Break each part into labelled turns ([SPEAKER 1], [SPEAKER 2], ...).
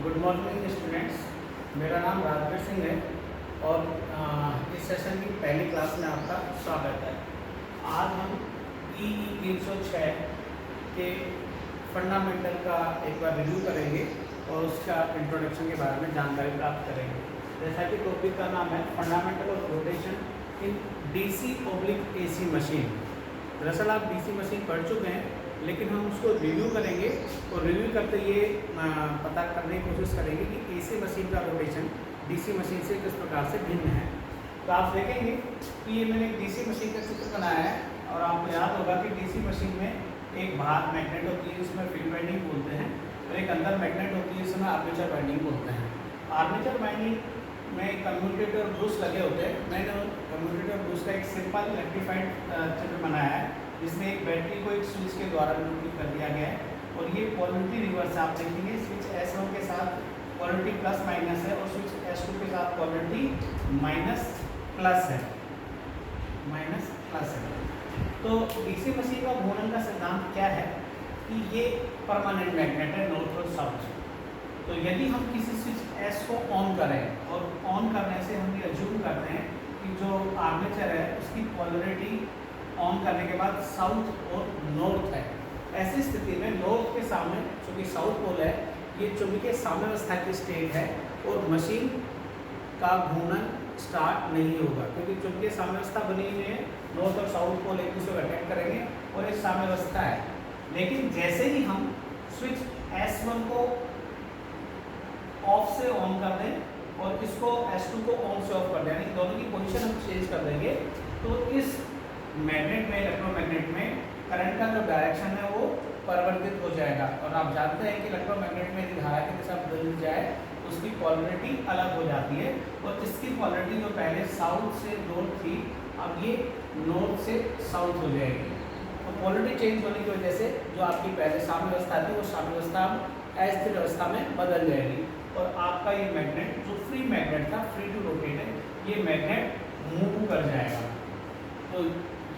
[SPEAKER 1] Good morning students. मेरा नाम राजवीर सिंह है और इस सेशन की पहली क्लास में आपका स्वागत है। आज हम EE 306 के फंडामेंटल का एक बार रिव्यू करेंगे और उसका इंट्रोडक्शन के बारे में जानकारी प्राप्त करेंगे। जैसा कि टॉपिक का नाम है fundamental of rotation in DC/AC machine. दरअसल आप DC मशीन पढ़ चुके हैं, लेकिन हम उसको रिव्यू करेंगे और रिव्यू करते ये पता करने की कोशिश करेंगे कि AC मशीन का रोटेशन DC मशीन से किस प्रकार से भिन्न है। तो आप देखेंगे कि ये मैंने एक DC मशीन का चित्र बनाया है और आपको याद होगा कि DC मशीन में एक बाहर मैग्नेट होती है, इसमें फील्ड वाइंडिंग बोलते हैं, और एक अंदर मैग्नेट होती है, इसमें आर्मेचर वाइंडिंग बोलते हैं। आर्मेचर वाइंडिंग में कम्यूटेटर ब्रूस लगे होते हैं। मैंने कम्यूटेटर ब्रूस का एक सिंपल रेक्टिफाइड चित्र बनाया है, जिसमें एक बैटरी को एक स्विच के द्वारा निरूपित कर दिया गया है और ये पोलरिटी रिवर्स आप देखेंगे। स्विच S1 के साथ पोलरिटी प्लस माइनस है और स्विच S2 के साथ पोलरिटी माइनस प्लस है। तो DC मशीन का घूर्णन का सिद्धांत क्या है कि ये परमानेंट मैग्नेट है, नॉर्थ और साउथ। तो यदि हम किसी स्विच S को ऑन करें और ऑन करने से हम ये अज्यूम करते हैं कि जो आर्मेचर है उसकी पोलरिटी ऑन करने के बाद साउथ और नॉर्थ है। ऐसी स्थिति में नॉर्थ के सामने चूँकि साउथ पोल है, ये चुंबकीय साम्यावस्था की स्टेट है और मशीन का घूर्णन स्टार्ट नहीं होगा, क्योंकि चुंबकीय साम्यावस्था बनी हुई है। नॉर्थ और साउथ पोल एक दूसरे को अटैक करेंगे और एक साम्यावस्था है। लेकिन जैसे ही हम स्विच S1 को ऑफ से ऑन कर दें और इसको S2 को ऑन से ऑफ कर दें, यानी दोनों की पोजीशन हम चेंज कर देंगे, तो इस मैग्नेट में, इलेक्ट्रोमैग्नेट में करंट का जो डायरेक्शन है वो परिवर्तित हो जाएगा। और आप जानते हैं कि इलेक्ट्रोमैग्नेट में यदि धारा की दिशा बदल जाए उसकी पोलरिटी अलग हो जाती है, और इसकी पोलरिटी जो पहले साउथ से नॉर्थ थी, अब ये नॉर्थ से साउथ हो जाएगी। तो पोलरिटी चेंज होने की वजह से जो आपकी पहले साम्यावस्था थी वो साम्यावस्था अस्थिर अवस्था में बदल जाएगी और आपका ये मैग्नेट जो फ्री मैग्नेट था, फ्री टू रोटेट है, ये मैग्नेट मूव कर जाएगा। तो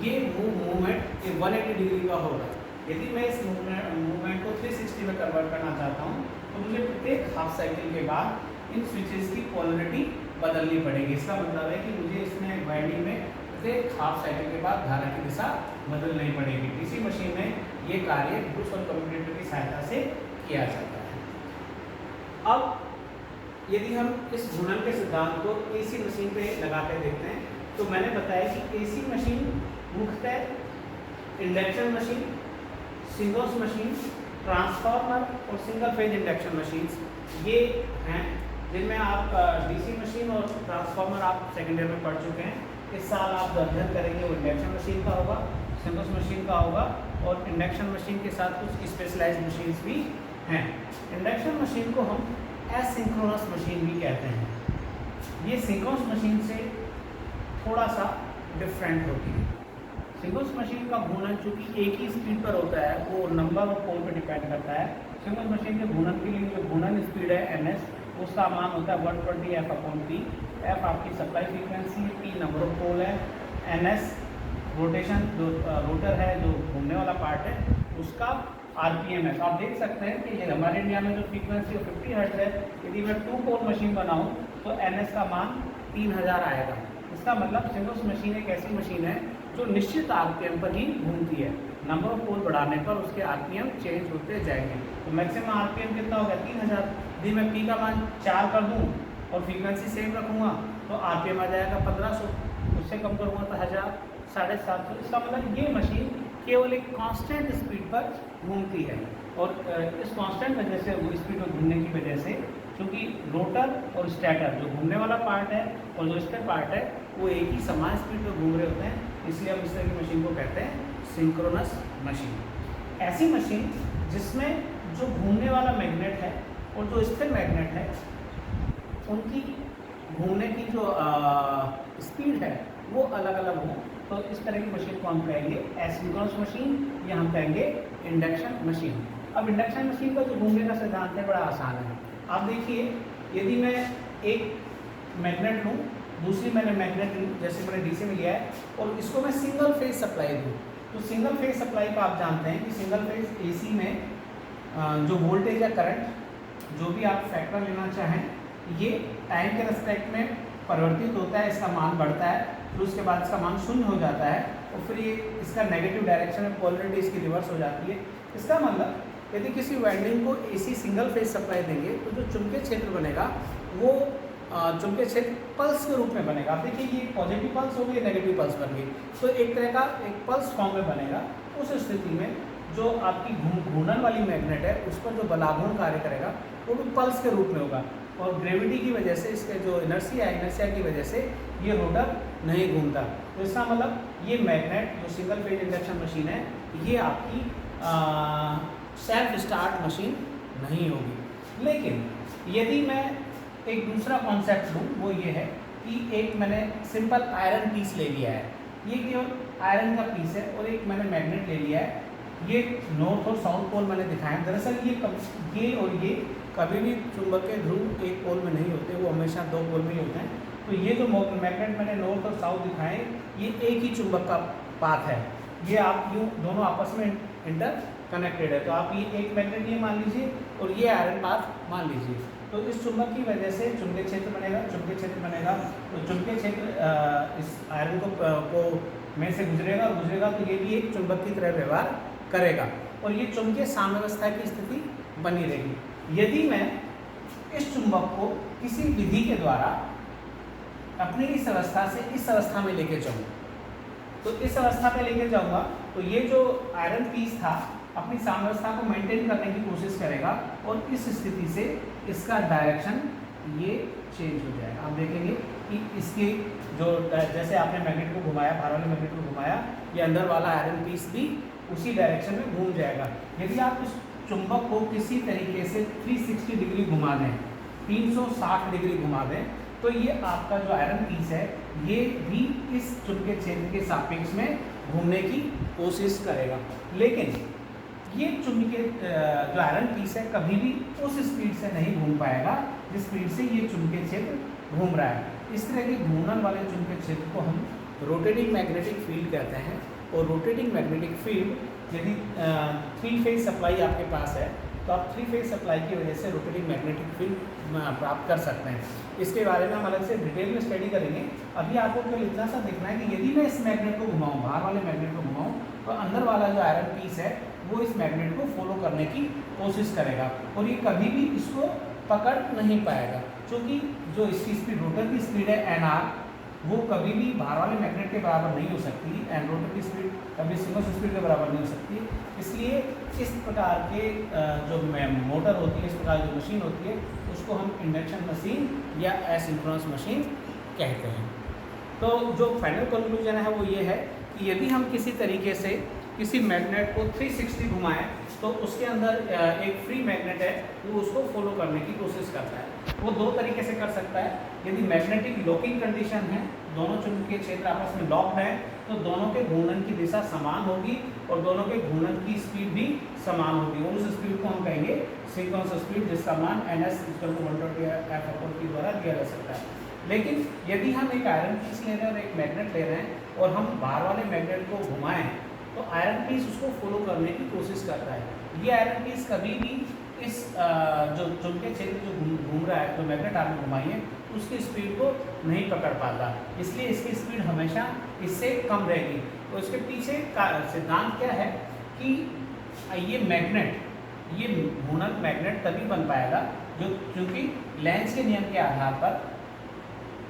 [SPEAKER 1] ये मूवमेंट 180 डिग्री का होगा। यदि मैं इस मूवमेंट को 360 में कन्वर्ट करना चाहता हूँ तो मुझे प्रत्येक हाफ साइकिल के बाद इन स्विचेस की पोलरिटी बदलनी पड़ेगी। इसका मतलब है कि मुझे इसमें वाइंडिंग में प्रत्येक हाफ साइकिल के बाद धारा की दिशा बदलनी पड़ेगी। DC मशीन में ये कार्य ब्रूस और कम्यूटेटर की सहायता से किया जाता है। अब यदि हम इस घूर्णन के सिद्धांत को AC मशीन पे लगा के देखते हैं तो मैंने बताया कि AC मशीन मुख्यतः induction machine, synchronous machine, transformer और सिंगल फेज इंडक्शन मशीन्स ये हैं जिनमें आप DC मशीन और ट्रांसफार्मर आप सेकेंड ईयर में पढ़ चुके हैं। इस साल आप जो अध्ययन करेंगे वो इंडक्शन मशीन का होगा, सिंक्रोनस मशीन का होगा और इंडक्शन मशीन के साथ कुछ स्पेशलाइज्ड मशीन्स भी हैं। इंडक्शन मशीन को हम एसिंक्रोनस मशीन भी कहते हैं। ये सिंक्रोनस मशीन से थोड़ा सा डिफरेंट होती है। सिंक्रोनस मशीन का घूर्णन चूँकि एक ही स्पीड पर होता है, वो नंबर ऑफ पोल पर डिपेंड करता है। सिंक्रोनस मशीन के घूर्णन के लिए जो घूर्णन स्पीड है NS, उसका मान होता है 120 F/P। F आपकी सप्लाई फ्रीक्वेंसी है, P नंबर ऑफ पोल है, NS रोटेशन जो रोटर है, जो घूमने वाला पार्ट है, उसका RPM है। तो आप देख सकते हैं कि ये हमारे इंडिया में जो फ्रीक्वेंसी 50 हर्ट्ज है, यदि मैं 2 पोल मशीन बनाऊँ तो NS का मान 3000 आएगा। इसका मतलब सिंक्रोनस मशीन एक ऐसी मशीन है जो निश्चित RPM पर ही घूमती है। नंबर ऑफ पोल बढ़ाने पर उसके RPM चेंज होते जाएंगे। तो मैक्सिमम RPM कितना होगा? 3000। यदि मैं P का मान 4 कर दूँ और फ्रीक्वेंसी सेम रखूँगा तो RPM आ जाएगा 1500। उससे कम करूँगा तो 1000, 750। इसका मतलब ये मशीन केवल एक कांस्टेंट स्पीड पर घूमती है और इस कांस्टेंट वजह से वो स्पीड में घूमने की वजह से, क्योंकि रोटर और स्टेटर जो घूमने वाला पार्ट है और जो स्टेटर पार्ट है वो एक ही समान स्पीड पर घूम रहे होते हैं, इसलिए हम इस तरह की मशीन को कहते हैं सिंक्रोनस मशीन। ऐसी मशीन जिसमें जो घूमने वाला मैग्नेट है और जो स्थिर मैग्नेट है उनकी घूमने की जो स्पीड है वो अलग अलग हो, तो इस तरह की मशीन को हम कहेंगे एसिंक्रोनस मशीन या हम कहेंगे इंडक्शन मशीन। अब इंडक्शन मशीन का जो घूमने का सिद्धांत है बड़ा आसान है। आप देखिए, यदि मैं एक मैग्नेट लूँ, दूसरी मैंने मैग्नेट लूँ, जैसे मैंने DC में लिया है, और इसको मैं सिंगल फेज सप्लाई दूँ, तो सिंगल फेज सप्लाई का आप जानते हैं कि सिंगल फेज AC में जो वोल्टेज या करंट जो भी आप फैक्टर लेना चाहें, ये टाइम के रेस्पेक्ट में परिवर्तित होता है, इसका मान बढ़ता है, फिर उसके बाद इसका मान शून्य हो जाता है और फिर ये इसका नेगेटिव डायरेक्शन में पोलरिटी इसकी रिवर्स हो जाती है। इसका मतलब यदि किसी वाइंडिंग को एसी सिंगल फेज सप्लाई देंगे तो जो चुंबकीय क्षेत्र बनेगा वो चुंबकीय क्षेत्र पल्स के रूप में बनेगा। आप देखिए ये पॉजिटिव पल्स हो गई, नेगेटिव पल्स बन गई, तो एक तरह का एक पल्स फॉर्म में बनेगा। उस स्थिति में जो आपकी घूर्णन वाली मैग्नेट है उस पर जो बलाघूर्ण कार्य करेगा वो भी पल्स के रूप में होगा और ग्रेविटी की वजह से, इसके जो इनर्शिया की वजह से ये रोटर नहीं घूमता। तो इसका मतलब ये मैग्नेट जो सिंगल फेज इंडक्शन मशीन है ये आपकी सेल्फ स्टार्ट मशीन नहीं होगी। लेकिन यदि मैं एक दूसरा कॉन्सेप्ट लूँ वो ये है कि एक मैंने सिंपल आयरन पीस ले लिया है, ये केवल आयरन का पीस है और एक मैंने मैग्नेट ले लिया है, ये नॉर्थ और साउथ पोल मैंने दिखाया। दरअसल ये और ये कभी भी चुंबक के ध्रुव एक पोल में नहीं होते, वो हमेशा दो पोल में ही होते हैं। तो ये जो मैग्नेट मैंने नॉर्थ और साउथ दिखाए ये एक ही चुंबक का पाथ है, ये आप यूँ दोनों आपस में इंटर कनेक्टेड है। तो आप ये एक मैग्नेट ये मान लीजिए और ये आयरन पाथ मान लीजिए। तो इस चुंबक की वजह से चुंबकीय क्षेत्र बनेगा, चुंबकीय क्षेत्र बनेगा तो चुंबकीय क्षेत्र इस आयरन को में से गुजरेगा तो ये भी एक चुंबक की तरह व्यवहार करेगा और ये चुंबकीय साम्यावस्था की स्थिति बनी रहेगी। यदि मैं इस चुंबक को किसी विधि के द्वारा अपनी इस अवस्था से इस अवस्था में लेके जाऊँ, तो इस अवस्था में लेके जाऊँगा तो ये जो आयरन पीस था अपनी साम्यावस्था को मेंटेन करने की कोशिश करेगा और इस स्थिति से इसका डायरेक्शन ये चेंज हो जाएगा। आप देखेंगे कि इसकी जो जैसे आपने मैग्नेट को घुमाया, बाहर वाले मैग्नेट को घुमाया, ये अंदर वाला आयरन पीस भी उसी डायरेक्शन में घूम जाएगा। यदि आप इस चुंबक को किसी तरीके से 360 डिग्री घुमा दें, 360 डिग्री घुमा दें, तो ये आपका जो आयरन पीस है ये भी इस चुंबकीय क्षेत्र के सापेक्ष में घूमने की कोशिश करेगा। लेकिन ये चुंबकीय जो आयरन पीस है कभी भी उस स्पीड से नहीं घूम पाएगा जिस स्पीड से ये चुंबकीय क्षेत्र घूम रहा है। इस तरह के घूमने वाले चुंबकीय क्षेत्र को हम रोटेटिंग मैग्नेटिक फील्ड कहते हैं। और रोटेटिंग मैग्नेटिक फील्ड यदि 3 फेज सप्लाई आपके पास है तो आप 3 फेज सप्लाई की वजह से रोटेटिंग मैग्नेटिक फील्ड प्राप्त कर सकते हैं। इसके बारे में हम अलग से डिटेल में स्टडी करेंगे। अभी आपको केवल इतना सा देखना है कि यदि मैं इस मैग्नेट को घुमाऊँ, बाहर वाले मैग्नेट को घुमाऊँ, तो अंदर वाला जो आयरन पीस है वो इस मैग्नेट को फॉलो करने की कोशिश करेगा और ये कभी भी इसको पकड़ नहीं पाएगा, क्योंकि जो इसकी स्पीड, रोटर की स्पीड है NR, वो कभी भी बाहर वाले मैग्नेट के बराबर नहीं हो सकती एंड रोटर की स्पीड कभी सिंगल स्पीड के बराबर नहीं हो सकती। इसलिए इस प्रकार के जो मोटर होती है, इस प्रकार जो मशीन होती है उसको हम इंडक्शन मशीन या एसिंक्रोनस मशीन कहते हैं। तो जो फाइनल कंक्लूजन है वो ये है कि यदि हम किसी तरीके से किसी मैग्नेट को 360 घुमाएं तो उसके अंदर एक फ्री मैग्नेट है वो उसको फॉलो करने की कोशिश करता है। वो दो तरीके से कर सकता है। यदि मैग्नेटिक लॉकिंग कंडीशन है, दोनों चुंबकीय क्षेत्र आपस में लॉक्ड हैं, तो दोनों के घूर्णन की दिशा समान होगी और दोनों के घूर्णन की स्पीड भी समान होगी और उस स्पीड को हम कहेंगे सिंक्रोनस स्पीड, जिसका मान ns=1/f द्वारा दिया जा सकता है। लेकिन यदि हम एक आयरन पीस ले रहे हैं और एक मैग्नेट ले रहे हैं और हम बाहर वाले मैग्नेट को घुमाएं तो आयरन पीस उसको फॉलो करने की कोशिश करता है। ये आयरन पीस कभी भी इस जो चुंबकीय क्षेत्र जो घूम रहा है, जो मैग्नेट आपने घुमाई है, उसकी स्पीड को नहीं पकड़ पाता, इसलिए इसकी स्पीड हमेशा इससे कम रहेगी। तो इसके पीछे का सिद्धांत क्या है कि ये मैग्नेट, ये घूर्णन मैग्नेट तभी बन पाएगा जो, क्योंकि लेंस के नियम के आधार पर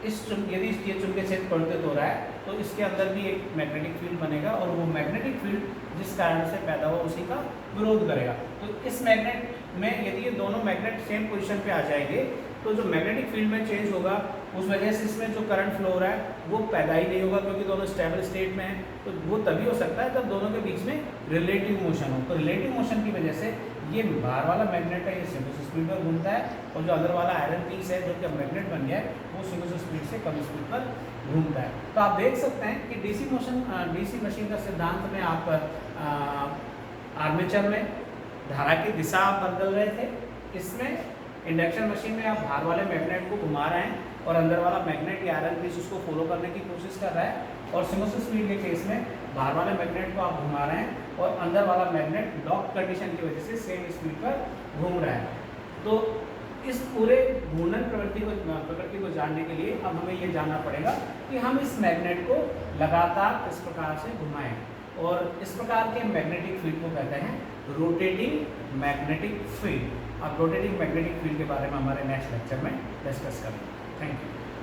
[SPEAKER 1] यदि ये चुंबकीय क्षेत्र परिवर्तित हो रहा है तो इसके अंदर भी एक मैग्नेटिक फील्ड बनेगा और वो मैग्नेटिक फील्ड जिस कारण से पैदा हुआ उसी का विरोध करेगा। तो इस मैग्नेट में यदि ये दोनों मैग्नेट सेम पोजीशन पे आ जाएंगे तो जो मैग्नेटिक फील्ड में चेंज होगा उस वजह से इसमें जो करंट फ्लो हो रहा है वो पैदा ही नहीं होगा, क्योंकि दोनों स्टेबल स्टेट में हैं। तो वो तभी हो सकता है जब दोनों के बीच में रिलेटिव मोशन हो। तो रिलेटिव मोशन की वजह से ये बाहर वाला मैग्नेट है, ये सिंगल स्पीड पर घूमता है और जो अंदर वाला आयरन पीस है जो कि मैग्नेट बन गया है वो सिंगल स्पीड से कम स्पीड पर घूमता है। तो आप देख सकते हैं कि डीसी मशीन का सिद्धांत में आप आर्मेचर में धारा की दिशा आप बदल रहे थे, इसमें इंडक्शन मशीन में आप बाहर वाले मैग्नेट को घुमा रहे हैं और अंदर वाला मैग्नेट या आयरन पीस उसको फॉलो करने की कोशिश कर रहा है, और सिंगल स्पीड के केस में बाहर वाले मैग्नेट को आप घुमा रहे हैं और अंदर वाला मैग्नेट लॉक कंडीशन की वजह से सेम स्पीड पर घूम रहा है। तो इस पूरे घूर्णन प्रकृति को जानने के लिए अब हमें ये जानना पड़ेगा कि हम इस मैग्नेट को लगातार किस प्रकार से घुमाएं, और इस प्रकार के मैग्नेटिक फील्ड को कहते हैं रोटेटिंग मैग्नेटिक फील्ड। अब रोटेटिंग मैग्नेटिक फील्ड के बारे में हमारे नेक्स्ट लेक्चर में डिस्कस करेंगे। Thank you.